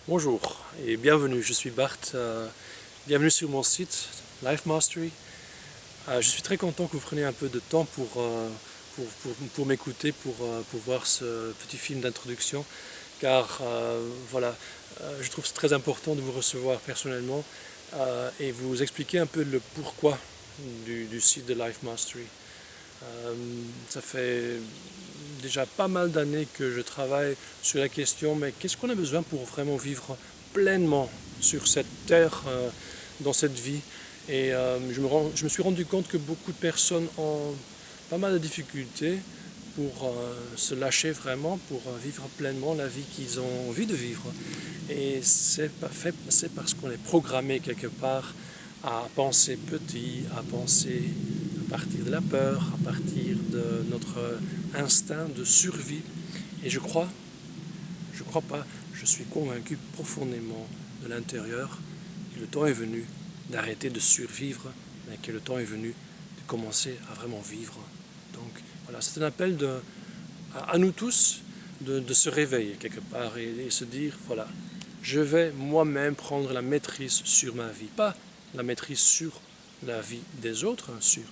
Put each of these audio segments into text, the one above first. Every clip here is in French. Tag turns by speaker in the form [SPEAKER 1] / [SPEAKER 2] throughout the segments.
[SPEAKER 1] Bonjour et bienvenue, je suis Bart, bienvenue sur mon site Life Mastery. Je suis très content que vous preniez un peu de temps pour m'écouter, pour voir ce petit film d'introduction, car voilà, je trouve c'est très important de vous recevoir personnellement et vous expliquer un peu le pourquoi du site de Life Mastery. Ça fait déjà pas mal d'années que je travaille sur la question, mais qu'est-ce qu'on a besoin pour vraiment vivre pleinement sur cette terre, dans cette vie? Et je me suis rendu compte que beaucoup de personnes ont pas mal de difficultés pour se lâcher vraiment, pour vivre pleinement la vie qu'ils ont envie de vivre. Et c'est parce qu'on est programmé quelque part à penser petit, à penser à partir de la peur, à partir de notre instinct de survie. Et je crois pas, je suis convaincu profondément de l'intérieur que le temps est venu d'arrêter de survivre, mais que le temps est venu de commencer à vraiment vivre. Donc voilà, c'est un appel à nous tous de se réveiller quelque part et se dire, voilà, je vais moi-même prendre la maîtrise sur ma vie, pas la maîtrise sur la vie des autres,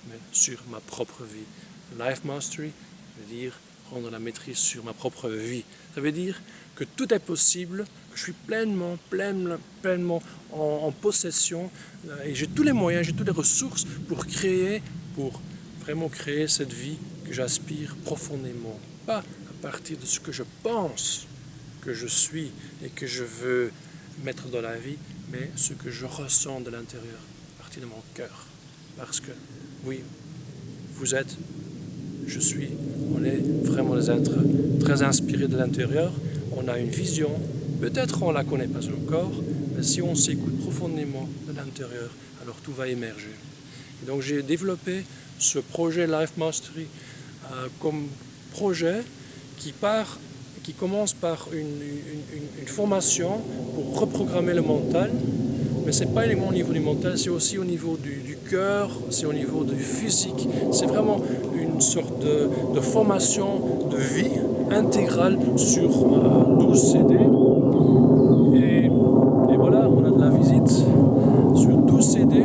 [SPEAKER 1] mais sur ma propre vie. Life Mastery veut dire prendre la maîtrise sur ma propre vie. Ça veut dire que tout est possible, que je suis pleinement en possession et j'ai tous les moyens, j'ai toutes les ressources pour vraiment créer cette vie que j'aspire profondément. Pas à partir de ce que je pense que je suis et que je veux mettre dans la vie, mais ce que je ressens de l'intérieur, à partir de mon cœur. Parce que, oui, vous êtes, je suis, on est vraiment des êtres très inspirés de l'intérieur, on a une vision, peut-être on ne la connaît pas encore, mais si on s'écoute profondément de l'intérieur, alors tout va émerger. Et donc j'ai développé ce projet Life Mastery comme projet qui commence par une formation pour reprogrammer le mental, mais ce n'est pas uniquement au niveau du mental, c'est aussi au niveau du cœur, c'est au niveau du physique, c'est vraiment une sorte de formation de vie intégrale sur 12 CD. Et voilà, on a de la visite sur 12 CD.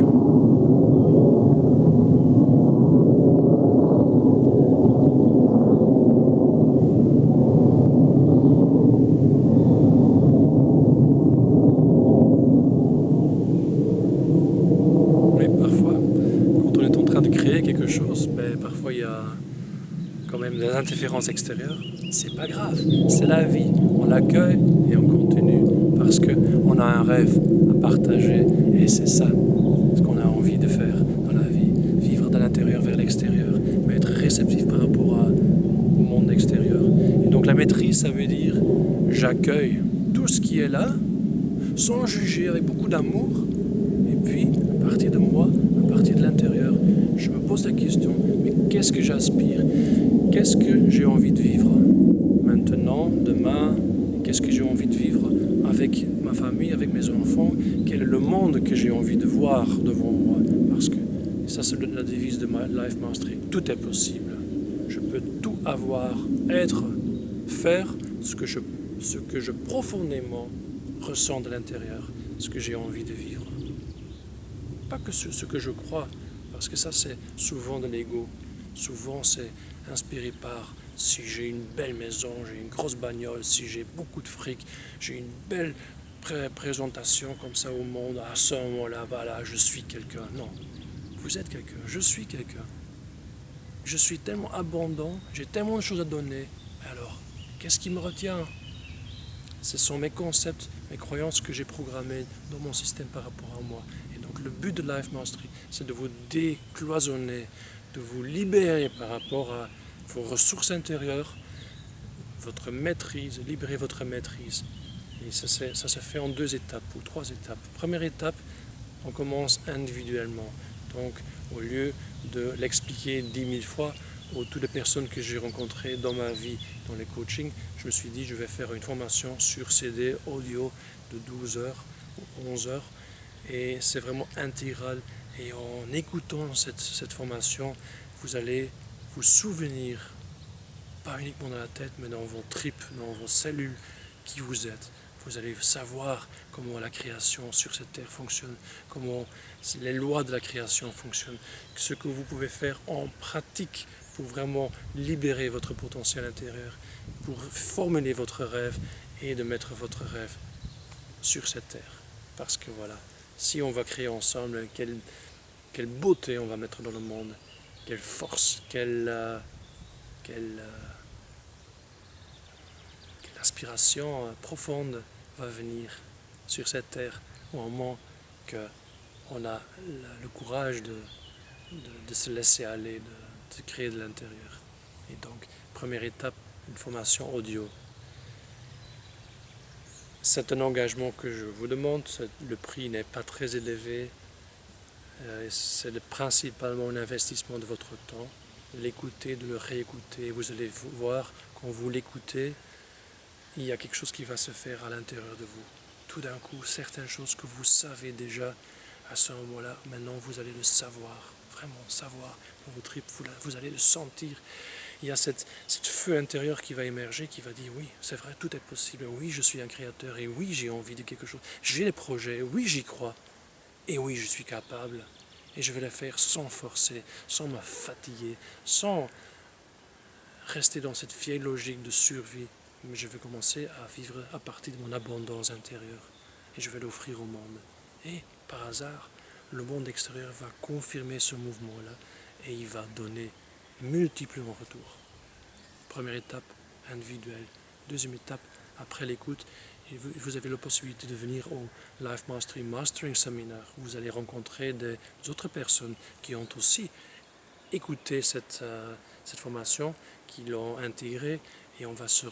[SPEAKER 1] Quelque chose, mais parfois il y a quand même des interférences extérieures. C'est pas grave, c'est la vie. On l'accueille et on continue parce qu'on a un rêve à partager et c'est ça ce qu'on a envie de faire dans la vie. Vivre de l'intérieur vers l'extérieur, mais être réceptif par rapport au monde extérieur. Et donc la maîtrise, ça veut dire j'accueille tout ce qui est là, sans juger, avec beaucoup d'amour, et puis à partir de moi, à partir de l'intérieur, je me pose la question, mais qu'est-ce que j'aspire? Qu'est-ce que j'ai envie de vivre maintenant, demain? Qu'est-ce que j'ai envie de vivre avec ma famille, avec mes enfants? Quel est le monde que j'ai envie de voir devant moi? Parce que ça, c'est la devise de Life Mastery. Tout est possible. Je peux tout avoir, être, faire ce que je profondément ressens de l'intérieur, ce que j'ai envie de vivre. Pas que ce que je crois, parce que ça c'est souvent de l'ego. Souvent c'est inspiré par si j'ai une belle maison, j'ai une grosse bagnole, si j'ai beaucoup de fric, j'ai une belle présentation comme ça au monde, à ce moment-là, voilà, je suis quelqu'un. Non, vous êtes quelqu'un, je suis quelqu'un. Je suis tellement abondant, j'ai tellement de choses à donner. Alors, qu'est-ce qui me retient? Ce sont mes concepts, mes croyances que j'ai programmées dans mon système par rapport à moi. Et donc le but de Life Mastery, c'est de vous décloisonner, de vous libérer par rapport à vos ressources intérieures, votre maîtrise, libérer votre maîtrise. Et ça se fait en 2 étapes ou 3 étapes. Première étape, on commence individuellement. Donc au lieu de l'expliquer 10 000 fois, aux toutes les personnes que j'ai rencontrées dans ma vie, dans les coachings, je me suis dit je vais faire une formation sur CD audio de 12 heures ou 11 heures et c'est vraiment intégral et en écoutant cette formation, vous allez vous souvenir, pas uniquement dans la tête, mais dans vos tripes, dans vos cellules, qui vous êtes. vous allez savoir comment la création sur cette terre fonctionne, comment les lois de la création fonctionnent, ce que vous pouvez faire en pratique pour vraiment libérer votre potentiel intérieur, pour formuler votre rêve et de mettre votre rêve sur cette terre. Parce que voilà, si on va créer ensemble, quelle beauté on va mettre dans le monde, quelle force, quelle aspiration profonde va venir sur cette terre au moment qu'on a le courage de se laisser aller, de créer de l'intérieur. Et donc, première étape, une formation audio. C'est un engagement que je vous demande, le prix n'est pas très élevé, c'est principalement un investissement de votre temps, de l'écouter, de le réécouter. Vous allez voir, quand vous l'écoutez, il y a quelque chose qui va se faire à l'intérieur de vous. Tout d'un coup, certaines choses que vous savez déjà, à ce moment-là, maintenant vous allez le savoir, vraiment savoir dans vos tripes, vous allez le sentir. Il y a cette feu intérieur qui va émerger, qui va dire oui, c'est vrai, tout est possible, oui, je suis un créateur, et oui, j'ai envie de quelque chose, j'ai des projets, oui, j'y crois, et oui, je suis capable, et je vais le faire sans forcer, sans me fatiguer, sans rester dans cette vieille logique de survie, mais je vais commencer à vivre à partir de mon abondance intérieure, et je vais l'offrir au monde. Et par hasard, le monde extérieur va confirmer ce mouvement-là, et il va donner multiples en retour. Première étape, individuelle. Deuxième étape, après l'écoute, vous avez la possibilité de venir au Life Mastery Mastering Seminar. Vous allez rencontrer des autres personnes qui ont aussi écouté cette formation, qui l'ont intégrée, et on va se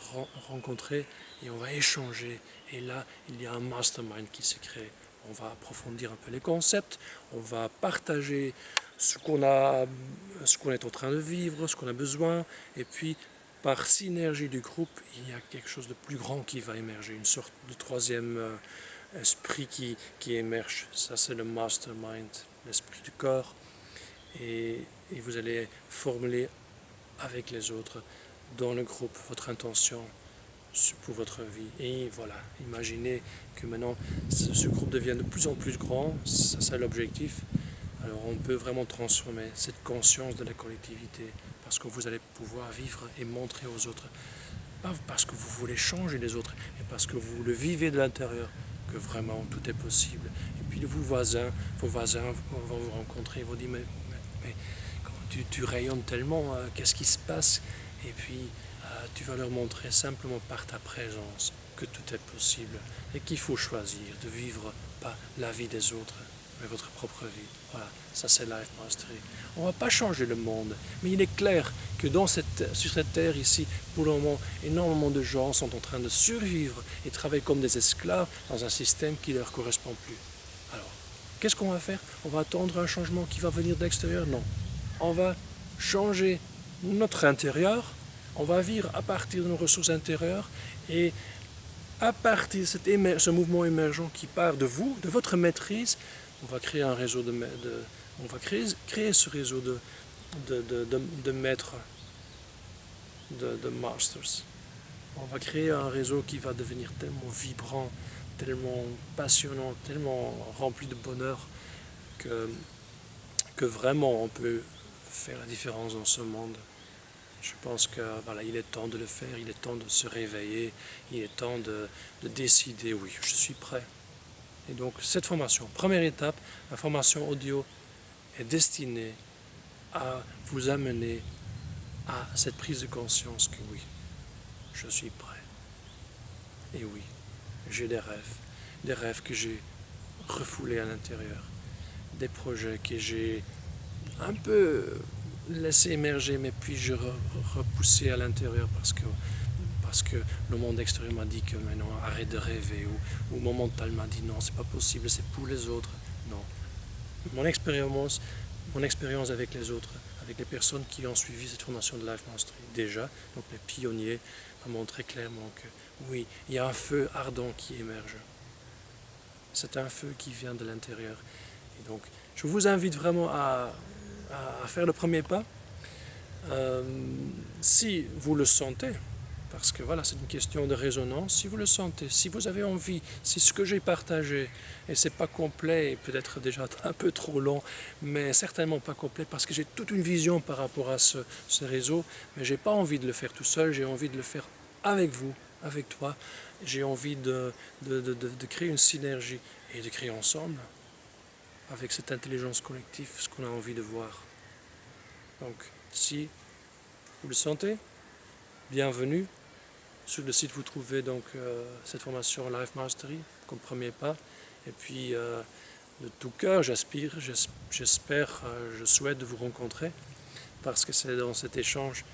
[SPEAKER 1] rencontrer et on va échanger. Et là, il y a un mastermind qui se crée. On va approfondir un peu les concepts, on va partager ce qu'on est en train de vivre, ce qu'on a besoin, et puis par synergie du groupe, il y a quelque chose de plus grand qui va émerger, une sorte de troisième esprit qui émerge. Ça, c'est le mastermind, l'esprit du corps, et vous allez formuler avec les autres, dans le groupe, votre intention pour votre vie. Et voilà, imaginez que maintenant ce groupe devient de plus en plus grand, c'est l'objectif. Alors on peut vraiment transformer cette conscience de la collectivité, parce que vous allez pouvoir vivre et montrer aux autres, pas parce que vous voulez changer les autres, mais parce que vous le vivez de l'intérieur, que vraiment tout est possible. Et puis vos voisins vont vous rencontrer, ils vont dire mais tu rayonnes tellement, qu'est-ce qui se passe? Et puis tu vas leur montrer simplement par ta présence que tout est possible et qu'il faut choisir de vivre pas la vie des autres, mais votre propre vie. Voilà, ça c'est Life Mastery. On ne va pas changer le monde, mais il est clair que sur cette terre ici, pour le moment, énormément de gens sont en train de survivre et travailler comme des esclaves dans un système qui ne leur correspond plus. Alors, qu'est-ce qu'on va faire? On va attendre un changement qui va venir de l'extérieur? Non. On va changer notre intérieur, on va vivre à partir de nos ressources intérieures et à partir de ce mouvement émergent qui part de vous, de votre maîtrise, on va créer un réseau on va créer ce réseau de maîtres, de masters. On va créer un réseau qui va devenir tellement vibrant, tellement passionnant, tellement rempli de bonheur que vraiment on peut faire la différence dans ce monde. Je pense que voilà, il est temps de le faire, il est temps de se réveiller, il est temps de décider, oui, je suis prêt. Et donc cette formation, première étape, la formation audio est destinée à vous amener à cette prise de conscience que oui, je suis prêt. Et oui, j'ai des rêves que j'ai refoulés à l'intérieur, des projets que j'ai un peu laissé émerger, mais puis je repoussé à l'intérieur parce que le monde extérieur m'a dit que maintenant arrête de rêver, ou mon mental m'a dit non, c'est pas possible, c'est pour les autres. Non. Mon expérience avec les autres, avec les personnes qui ont suivi cette formation de Life Mastery déjà, donc les pionniers, m'a montré clairement que oui, il y a un feu ardent qui émerge. C'est un feu qui vient de l'intérieur. Et donc, je vous invite vraiment à faire le premier pas. Si vous le sentez, Parce que voilà, c'est une question de résonance. Si vous le sentez, si vous avez envie, si ce que j'ai partagé, et c'est pas complet, et peut-être déjà un peu trop long, mais certainement pas complet, parce que j'ai toute une vision par rapport à ce réseau, mais j'ai pas envie de le faire tout seul, j'ai envie de le faire avec vous, avec toi. J'ai envie de créer une synergie et de créer ensemble, avec cette intelligence collective, ce qu'on a envie de voir. Donc, si vous le sentez, bienvenue. Sur le site, vous trouvez donc cette formation Life Mastery comme premier pas. Et puis, de tout cœur, j'espère, je souhaite de vous rencontrer parce que c'est dans cet échange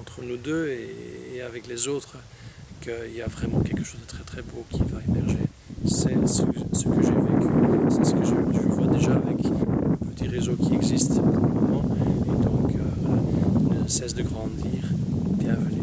[SPEAKER 1] entre nous deux et avec les autres qu'il y a vraiment quelque chose de très très beau qui va émerger. C'est ce que j'ai vécu, c'est ce que je vois déjà avec le petit réseau qui existe pour le moment. Et donc, voilà, ne cesse de grandir. Bienvenue.